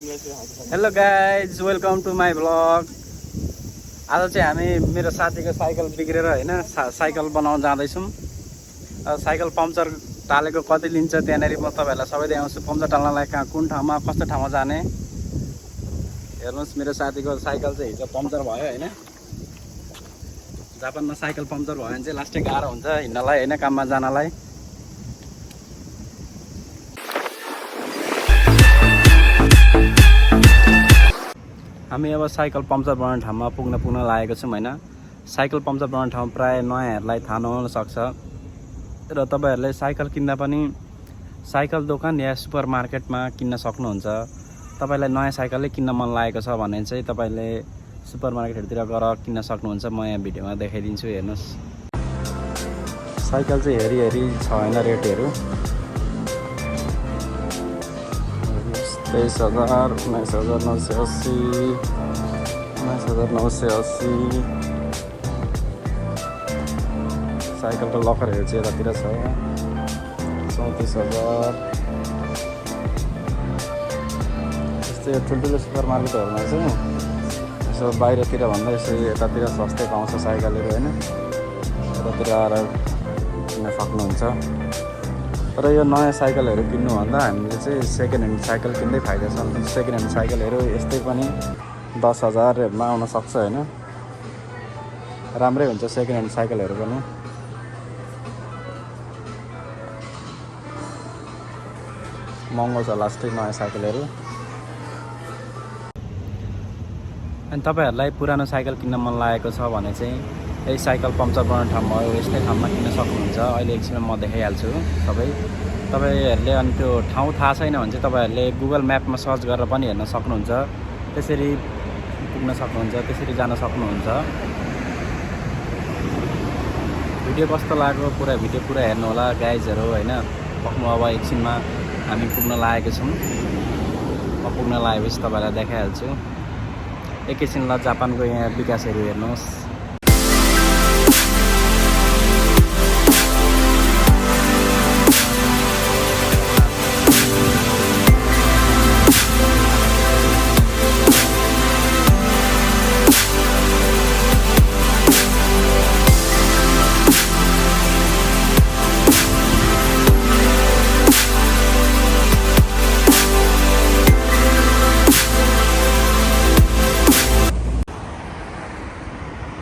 Hello guys, welcome to my blog. आज चाहिँ हामी मेरो साथीको साइकल बिग्रेर होइन साइकल बनाउन जाँदैछौँ। साइकल पम्चर टालेको कति लिन्छ त्यहाँनिर म तपाईँहरूलाई सबै देखाउँछु। पम्चर टाल्नलाई कहाँ कुन ठाउँमा कस्तो ठाउँमा जाने हेर्नुहोस्। मेरो साथीको साइकल चाहिँ हिजो पम्चर भयो होइन। जापानमा साइकल पम्चर भयो भने चाहिँ लास्टै गाह्रो हुन्छ हिँड्नलाई होइन, काममा जानलाई। हामी अब साइकल पम्चर बनाउने ठाउँमा पुग्न लागेको छौँ होइन। साइकल पम्चर बनाउने ठाउँ प्रायः नयाँहरूलाई थाहा नहुन सक्छ र तपाईँहरूले साइकल किन्दा पनि साइकल दोकान या सुपर मार्केटमा किन्न सक्नुहुन्छ। तपाईँलाई नयाँ साइकलै किन्न मन लागेको छ भने चाहिँ तपाईँले सुपर मार्केटहरूतिर गएर किन्न सक्नुहुन्छ। म यहाँ भिडियोमा देखाइदिन्छु, हेर्नुहोस्। साइकल चाहिँ हेरी छ होइन रेटहरू। 23,000, 19,980, 19,980। साइकलको लकरहरू चाहिँ यतातिर छ। 34,000। यस्तै ठुल्ठुलो सुपर मार्केटहरूमा चाहिँ यसो बाहिरतिर भन्दा यसो यतातिर सस्तै पाउँछ साइकलहरू होइन। यतातिर आएर किन्न सक्नुहुन्छ। तर यो नयाँ साइकलहरू किन्नुभन्दा हामीले चाहिँ सेकेन्ड ह्यान्ड साइकल किन्दै फाइदा छ। सेकेन्ड ह्यान्ड साइकलहरू यस्तै पनि 10,000मा आउन सक्छ होइन। राम्रै हुन्छ सेकेन्ड ह्यान्ड साइकलहरू पनि। महँगो छ लास्टै नयाँ साइकलहरू। अनि तपाईँहरूलाई पुरानो साइकल किन्न मन लागेको छ भने चाहिँ यही साइकल पम्चर बनाउने ठाउँमा हो, यस्तै ठाउँमा किन्न सक्नुहुन्छ। अहिले एकछिनमा म देखाइहाल्छु सबै। तपाईँहरूले अनि त्यो ठाउँ थाहा छैन भने चाहिँ तपाईँहरूले गुगल म्यापमा सर्च गरेर पनि हेर्न सक्नुहुन्छ। त्यसरी पुग्न सक्नुहुन्छ, त्यसरी जान सक्नुहुन्छ। भिडियो कस्तो लाग्यो पुरा भिडियो पुरा हेर्नु होला गाइजहरू होइन। पक्नु अब एकछिनमा हामी पुग्न लागेको छौँ। म पुग्न लागेपछि तपाईँलाई देखाइहाल्छु। एकैछिनलाई जापानको यहाँ विकासहरू हेर्नुहोस्।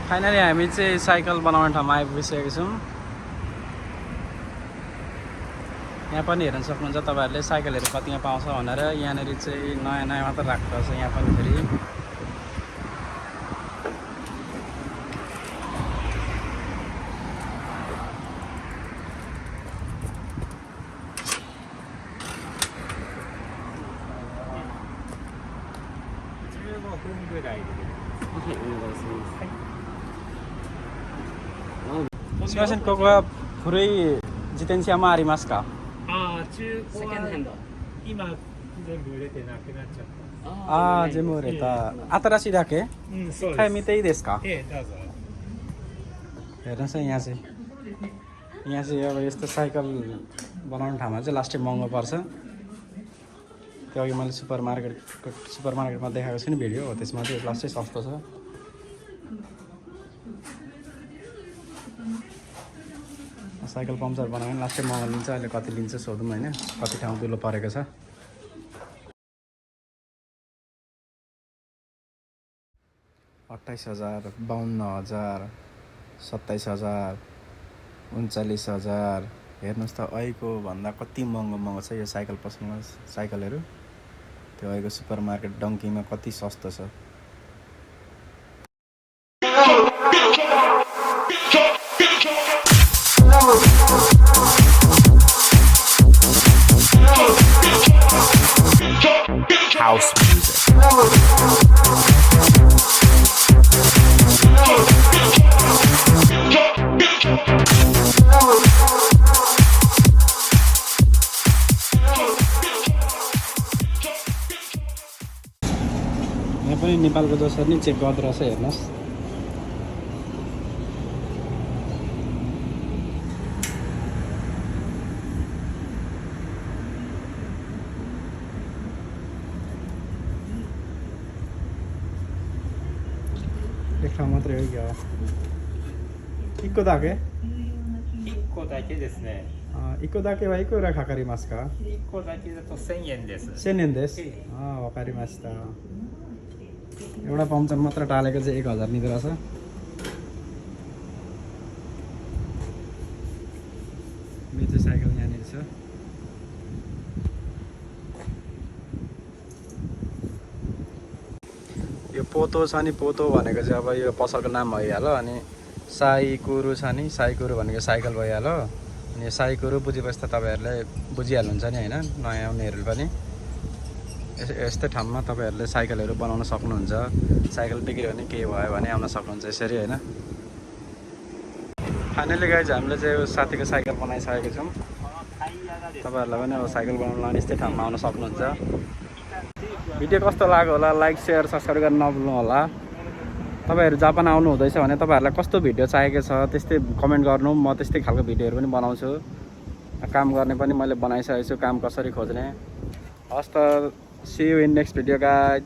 फाइनली हामी चाहिँ साइकल बनाउने ठाउँमा आइपुगिसकेको छौँ। यहाँ पनि हेर्न सक्नुहुन्छ तपाईँहरूले साइकलहरू कतिमा पाउँछ भनेर। यहाँनिर चाहिँ नयाँ नयाँ मात्र राखेको छ यहाँ पनि फेरि।すみません、ここは古い自転車もありますか？ああ、中古は今全部売れてなくなっちゃった。ああ、全部売れた。新しいだけ？うん、そうです。一回見ていいですか？どうぞ。हेर्नुहोस् यहाँ चाहिँ अब यस्तो साइकल बनाउने ठाउँमा चाहिँ लास्टै महँगो पर्छ। त्यो अघि मैले सुपर मार्केटमा देखाएको छु नि भिडियो हो, त्यसमा चाहिँ लास्टै सस्तो छ। साइकल पम्चर बनायो भने लास्टै महँगो लिन्छ। अहिले कति लिन्छ सोधौँ होइन, कति ठाउँ दुलो परेको छ। 28,000, 52,000, 27,000, 39,000। हेर्नुहोस् त अहिलेको भन्दा कति महँगो छ यो साइकल पसलमा साइकलहरू। त्यो अहिलेको सुपर मार्केट डङ्कीमा कति सस्तो छ। House music. यहाँ पनि नेपालको जसरी नै चेक गर्दो रहेछ हेर्नुहोस्। एक ठाउँ मात्रै हो क्या इक्को दाके 1個だけですね。 1個だけはいくらかかりますか1個だけだと1000円です。 1000 円ですわかりましたएउटा पम्चर मात्र टालेको चाहिँ 1000 लिँदो रहेछ मेरो साइकल यहाँनिर छ यो पोतो छ नि पोतो भनेको चाहिँ अब यो पसलको नाम भइहाल्यो अनि साई कुरु छ नि साई कुरु भनेको साइकल भइहाल्यो अनि साई कुरु बुझेपछि त तपाईँहरूले बुझिहाल्नुहुन्छ नि होइन नयाँ आउनेहरूले पनि यस्तै ठाउँमा तपाईँहरूले साइकलहरू बनाउन सक्नुहुन्छ साइकल बिग्रियो भने केही भयो भने आउन सक्नुहुन्छ यसरी होइन फाइनली गाइज हामीले चाहिँ साथीको साइकल बनाइसकेको छौँ तपाईँहरूलाई पनि अब साइकल बनाउन लाने यस्तै ठाउँमा आउन सक्नुहुन्छ भिडियो कस्तो लाग्यो होला लाइक सेयर सब्सक्राइब गर्न नभुल्नु होला तपाईँहरू जापान आउनु हुँदैछ भने तपाईँहरूलाई कस्तो भिडियो चाहिएको छ त्यस्तै कमेन्ट गर्नु म त्यस्तै खालको भिडियोहरू पनि बनाउँछु काम गर्ने पनि मैले बनाइसकेको छु काम कसरी खोज्ने हस् त see you in next video guys